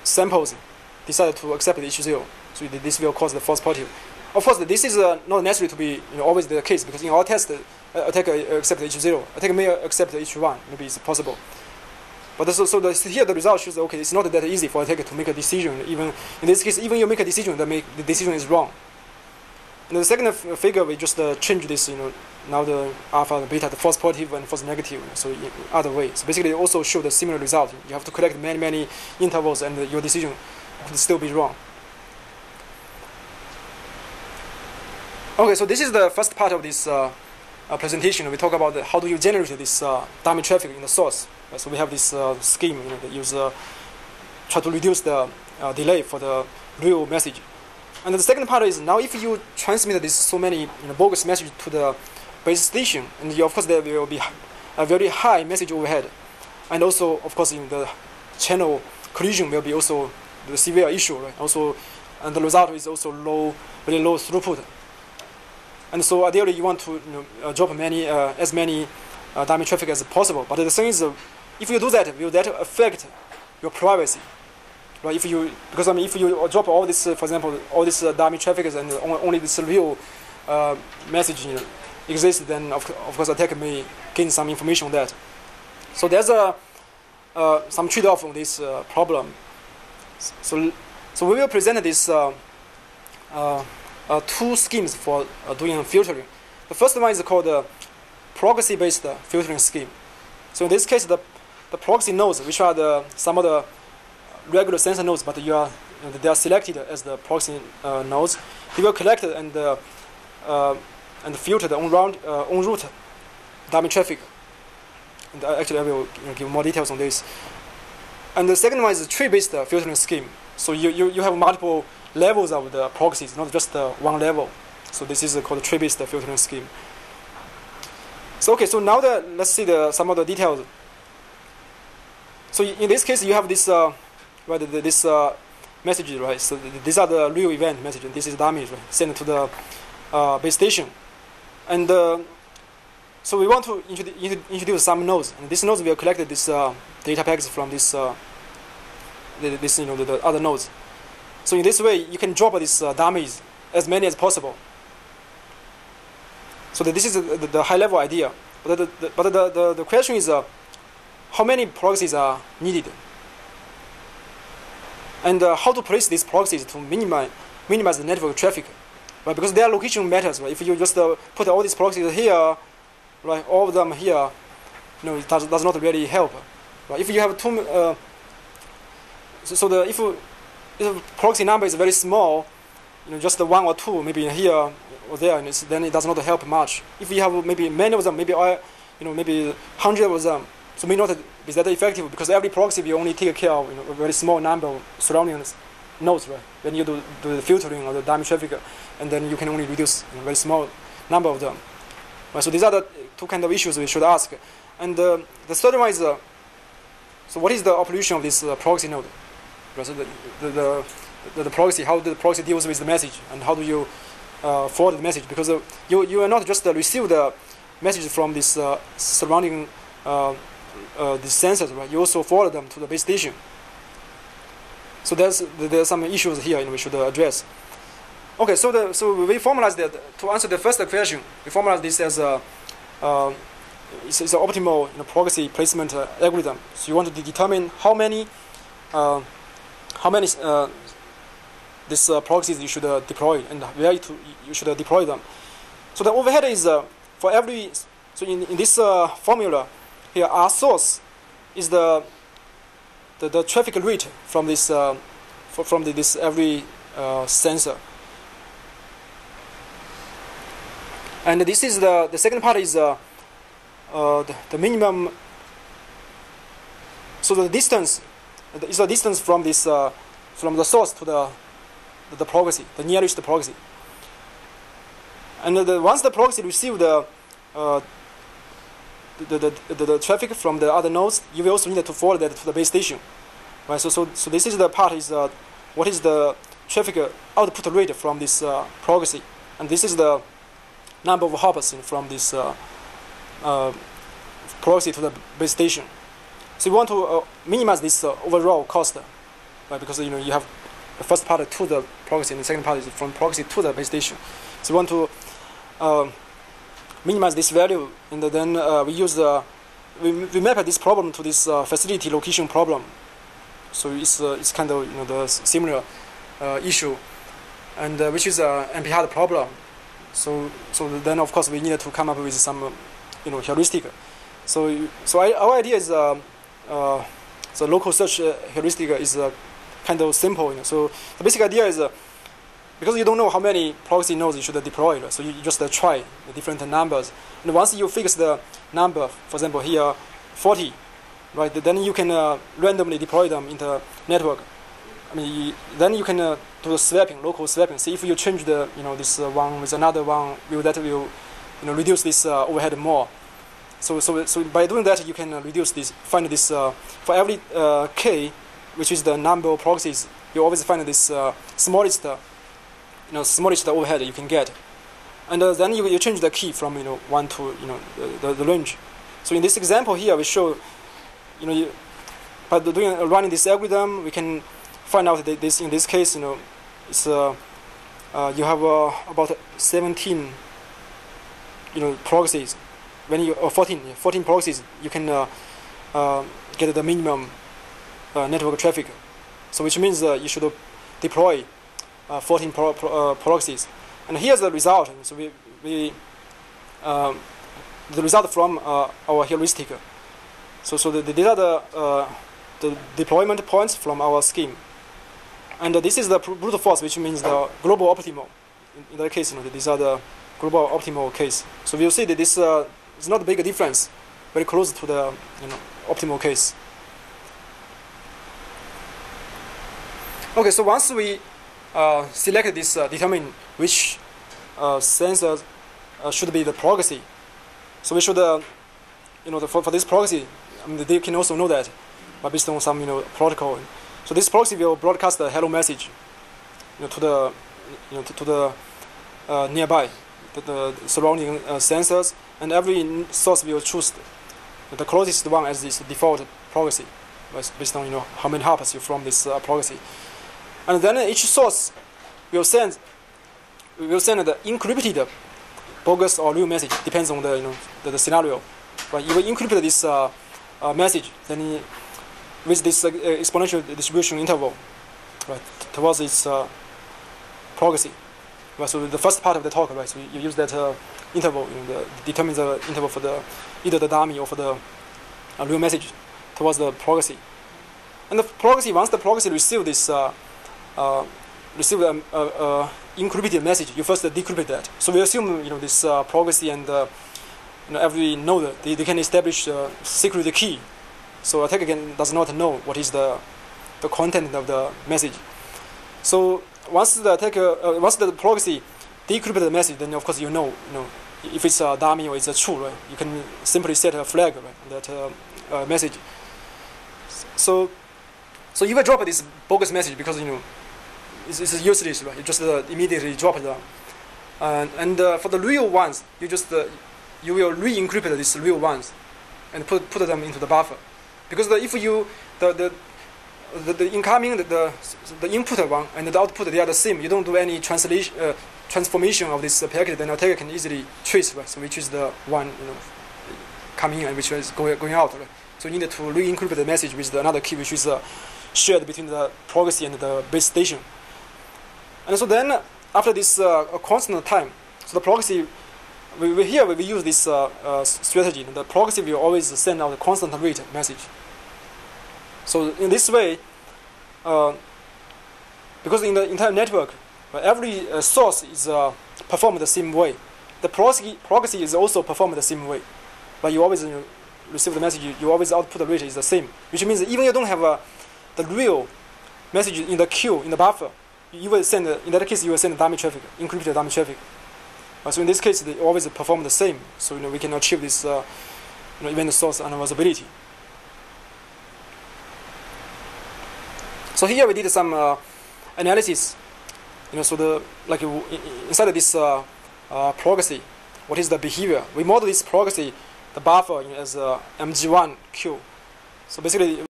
samples decide to accept the H0. So this will cause the false positive. Of course, this is not necessary to be always the case, because in our test, attacker accepts H0, attacker may accept H1. Maybe it's possible. But here the result shows that, okay, it's not that easy for attacker to make a decision. Even in this case, even you make a decision, the decision is wrong. And the second figure, we just change this, now the alpha, the beta, the false positive and false negative, so in other way. So basically, it also show the similar result. You have to collect many intervals, and your decision could still be wrong. Okay, so this is the first part of this presentation. We talk about how do you generate this dummy traffic in the source. So we have this scheme that use try to reduce the delay for the real message. And the second part is, now if you transmit this so many bogus message to the base station, and of course there will be a very high message overhead, and also of course in the channel collision will be also the severe issue, right? Also, and the result is also very low throughput. And so ideally you want to drop as many dummy traffic as possible. But the thing is, if you do that, will that affect your privacy? Right? If you drop all this, for example, all this dummy traffic and only this real message exists, then of course attacker may gain some information on that. So there's some trade-off on this problem. So we will present this two schemes for doing filtering. The first one is called the proxy-based filtering scheme. So in this case, the proxy nodes, which are some of the regular sensor nodes, but they are selected as the proxy nodes. They will collect and filter the on route dummy traffic. And actually, I will give more details on this. And the second one is a tree-based filtering scheme. So you have multiple levels of the proxies, not just one level. So this is called tree-based filtering scheme. So okay, so now let's see some of the details. So in this case, you have this this messages, right? So these are the real event messages. This is dummy, right? Sent to the base station, and so we want to introduce some nodes, and these nodes will collect this data packets from this the other nodes. So in this way, you can drop these dummies as many as possible. So this is the high-level idea. But the question is, how many proxies are needed? And how to place these proxies to minimize the network traffic, right? Because their location matters, right? If you just put all these proxies here, right, all of them here, it does not really help, right? If you have two, if proxy number is very small, just one or two, maybe here or there, then it does not help much. If you have maybe many of them, maybe maybe 100 of them, so may not be that effective, because every proxy will only take care of a very small number of surrounding nodes, right? When you do the filtering or the dummy traffic, and then you can only reduce a very small number of them. Right? So these are the two kind of issues we should ask. And the third one is, so what is the operation of this proxy node? Right? So the proxy, how the proxy deals with the message, and how do you forward the message? Because you are not just receive the message from this surrounding these sensors, right? You also forward them to the base station. So there's some issues here we should address. Okay, so we formalize that to answer the first question. We formalize this as it's an optimal proxy placement algorithm. So you want to determine how many these proxies you should deploy, and where you should deploy them. So the overhead is for every. So in this formula here, our source is the traffic rate from this from this every sensor. And this is the second part is the minimum. So the distance is the distance from this from the source to the proxy, the nearest proxy. And once the proxy receives the traffic from the other nodes, you will also need to forward that to the base station, right? So this is the part is what is the traffic output rate from this proxy, and this is the number of hops from this proxy to the base station. So you want to minimize this overall cost, right? Because you have the first part to the proxy, and the second part is from proxy to the base station. So you want to minimize this value, and then we use we map this problem to this facility location problem. So it's kind of the similar issue, and which is an NP-hard problem. So then of course we need to come up with some heuristic. So our idea is the local search heuristic is kind of simple. So the basic idea is because you don't know how many proxy nodes you should deploy, right? So you just try the different numbers, and once you fix the number, for example here 40, right? Then you can randomly deploy them in the network. I mean, then you can do swapping, local swapping. See if you change the this one with another one, that will reduce this overhead more. So by doing that, you can reduce this. Find this for every k, which is the number of proxies. You always find this smallest overhead you can get, and then you change the key from 1 to the range. So in this example here, we show by running this algorithm, we can find out that this in this case it's you have about 17 proxies. When you 14 proxies, you can get the minimum network traffic. So which means you should deploy 14 proxies. And here's the result. So we the result from our heuristic. So these are the deployment points from our scheme. And this is the brute force, which means the global optimal. In that case, these are the global optimal case. So we'll see that this is not a big difference, very close to the optimal case. Okay, so once we select this, determine which sensor should be the proxy. So we should, for this proxy, they can also know that, but based on some protocol. So this proxy will broadcast a hello message, to the to the nearby, the surrounding sensors, and every source will choose the closest one as its default proxy, based on how many hops you from this proxy. And then each source will send the encrypted bogus or real message, depends on the scenario. But you will encrypt this message, then with this exponential distribution interval, right, towards its proxy. Right, so the first part of the talk, right, so you use that interval, determine the interval for either the dummy or for the real message towards the proxy. And the proxy, once the proxy receive this encrypted message, you first decrypt that. So we assume this proxy and every node they can establish a secret key. So attacker does not know what is the content of the message. So once the proxy decrypts the message, then of course if it's a dummy or it's a true, right? You can simply set a flag, right, that message. So you will drop this bogus message because it's useless, right? You just immediately drop it. And for the real ones, you will re-encrypt these real ones and put them into the buffer. Because if you the incoming the input one and the output they are the same, you don't do any transformation of this packet, then attacker can easily trace, right? So which is the one coming in and which is going out, right? So you need to re-encrypt the message with another key which is shared between the proxy and the base station. And so then after this constant time, so the proxy we use this strategy. The proxy will always send out a constant rate message. So in this way, because in the entire network, every source is performed the same way. The proxy is also performed the same way. But you always receive the message, you always output the rate is the same. Which means even you don't have the real message in the queue, in the buffer, you will send, in that case, you will send dummy traffic, encrypted dummy traffic. So in this case, they always perform the same. So we can achieve this event source unavailability. So here we did some analysis. So inside of this proxy, what is the behavior? We model this proxy, the buffer, as MG1 queue. So basically,